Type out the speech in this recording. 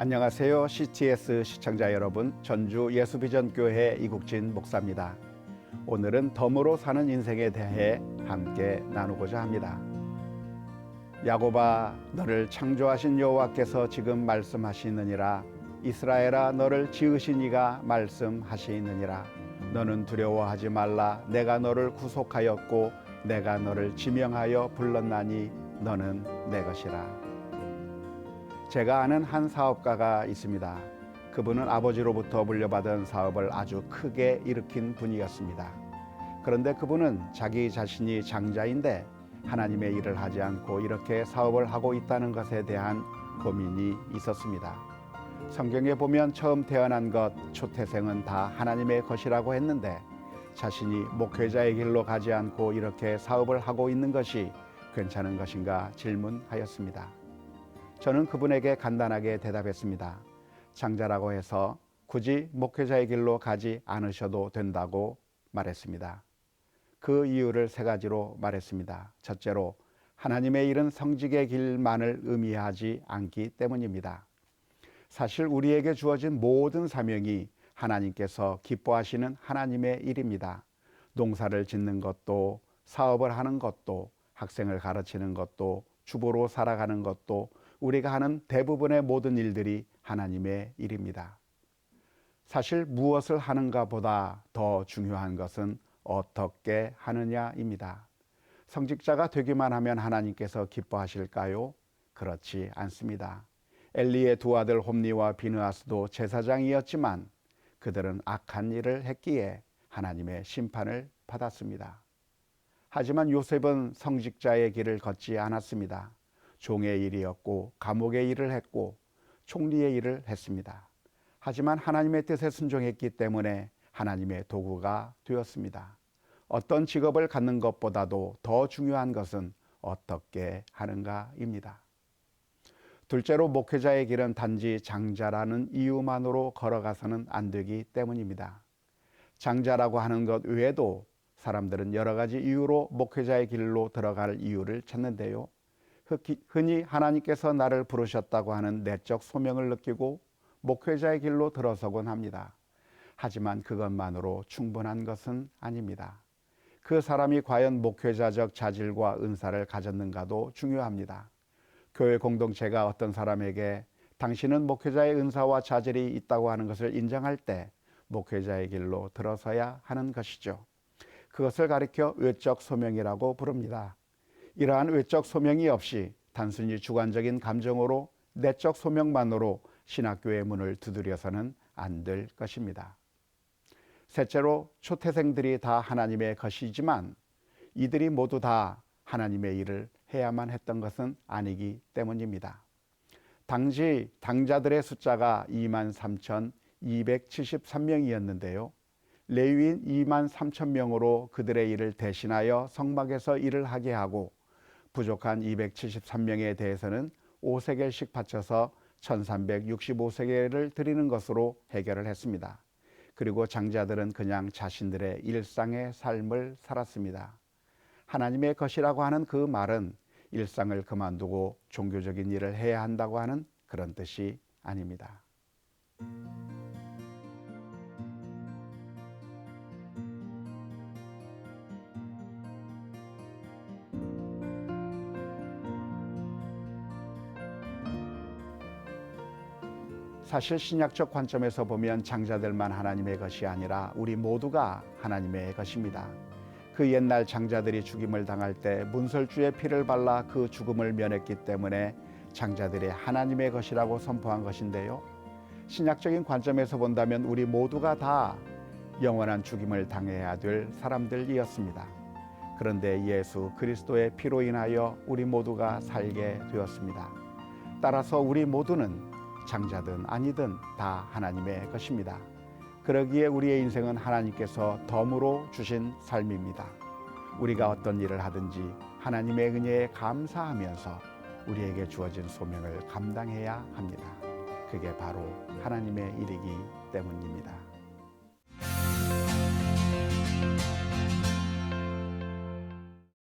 안녕하세요. CTS 시청자 여러분, 전주 예수비전교회 이국진 목사입니다. 오늘은 덤으로 사는 인생에 대해 함께 나누고자 합니다. 야곱아, 너를 창조하신 여호와께서 지금 말씀하시느니라. 이스라엘아, 너를 지으신 이가 말씀하시느니라. 너는 두려워하지 말라. 내가 너를 구속하였고 내가 너를 지명하여 불렀나니 너는 내 것이라. 제가 아는 한 사업가가 있습니다. 그분은 아버지로부터 물려받은 사업을 아주 크게 일으킨 분이었습니다. 그런데 그분은 자기 자신이 장자인데 하나님의 일을 하지 않고 이렇게 사업을 하고 있다는 것에 대한 고민이 있었습니다. 성경에 보면 처음 태어난 것, 초태생은 다 하나님의 것이라고 했는데 자신이 목회자의 길로 가지 않고 이렇게 사업을 하고 있는 것이 괜찮은 것인가 질문하였습니다. 저는 그분에게 간단하게 대답했습니다. 장자라고 해서 굳이 목회자의 길로 가지 않으셔도 된다고 말했습니다. 그 이유를 세 가지로 말했습니다. 첫째로, 하나님의 일은 성직의 길만을 의미하지 않기 때문입니다. 사실 우리에게 주어진 모든 사명이 하나님께서 기뻐하시는 하나님의 일입니다. 농사를 짓는 것도, 사업을 하는 것도, 학생을 가르치는 것도, 주부로 살아가는 것도, 우리가 하는 대부분의 모든 일들이 하나님의 일입니다. 사실 무엇을 하는가 보다 더 중요한 것은 어떻게 하느냐입니다. 성직자가 되기만 하면 하나님께서 기뻐하실까요? 그렇지 않습니다. 엘리의 두 아들 홈니와 비느하스도 제사장이었지만 그들은 악한 일을 했기에 하나님의 심판을 받았습니다. 하지만 요셉은 성직자의 길을 걷지 않았습니다. 종의 일이었고 감옥의 일을 했고 총리의 일을 했습니다. 하지만 하나님의 뜻에 순종했기 때문에 하나님의 도구가 되었습니다. 어떤 직업을 갖는 것보다도 더 중요한 것은 어떻게 하는가입니다. 둘째로, 목회자의 길은 단지 장자라는 이유만으로 걸어가서는 안 되기 때문입니다. 장자라고 하는 것 외에도 사람들은 여러 가지 이유로 목회자의 길로 들어갈 이유를 찾는데요. 흔히 하나님께서 나를 부르셨다고 하는 내적 소명을 느끼고 목회자의 길로 들어서곤 합니다. 하지만 그것만으로 충분한 것은 아닙니다. 그 사람이 과연 목회자적 자질과 은사를 가졌는가도 중요합니다. 교회 공동체가 어떤 사람에게 당신은 목회자의 은사와 자질이 있다고 하는 것을 인정할 때 목회자의 길로 들어서야 하는 것이죠. 그것을 가리켜 외적 소명이라고 부릅니다. 이러한 외적 소명이 없이 단순히 주관적인 감정으로 내적 소명만으로 신학교의 문을 두드려서는 안 될 것입니다. 셋째로, 초태생들이 다 하나님의 것이지만 이들이 모두 다 하나님의 일을 해야만 했던 것은 아니기 때문입니다. 당시 당자들의 숫자가 23,273명이었는데요. 레위인 23,000명으로 그들의 일을 대신하여 성막에서 일을 하게 하고 부족한 273명에 대해서는 5세겔씩 바쳐서 1365세겔을 드리는 것으로 해결을 했습니다. 그리고 장자들은 그냥 자신들의 일상의 삶을 살았습니다. 하나님의 것이라고 하는 그 말은 일상을 그만두고 종교적인 일을 해야 한다고 하는 그런 뜻이 아닙니다. 사실 신약적 관점에서 보면 장자들만 하나님의 것이 아니라 우리 모두가 하나님의 것입니다. 그 옛날 장자들이 죽임을 당할 때 문설주의 피를 발라 그 죽음을 면했기 때문에 장자들이 하나님의 것이라고 선포한 것인데요. 신약적인 관점에서 본다면 우리 모두가 다 영원한 죽임을 당해야 될 사람들이었습니다. 그런데 예수 그리스도의 피로 인하여 우리 모두가 살게 되었습니다. 따라서 우리 모두는 장자든 아니든 다 하나님의 것입니다. 그러기에 우리의 인생은 하나님께서 덤으로 주신 삶입니다. 우리가 어떤 일을 하든지 하나님의 은혜에 감사하면서 우리에게 주어진 소명을 감당해야 합니다. 그게 바로 하나님의 일이기 때문입니다.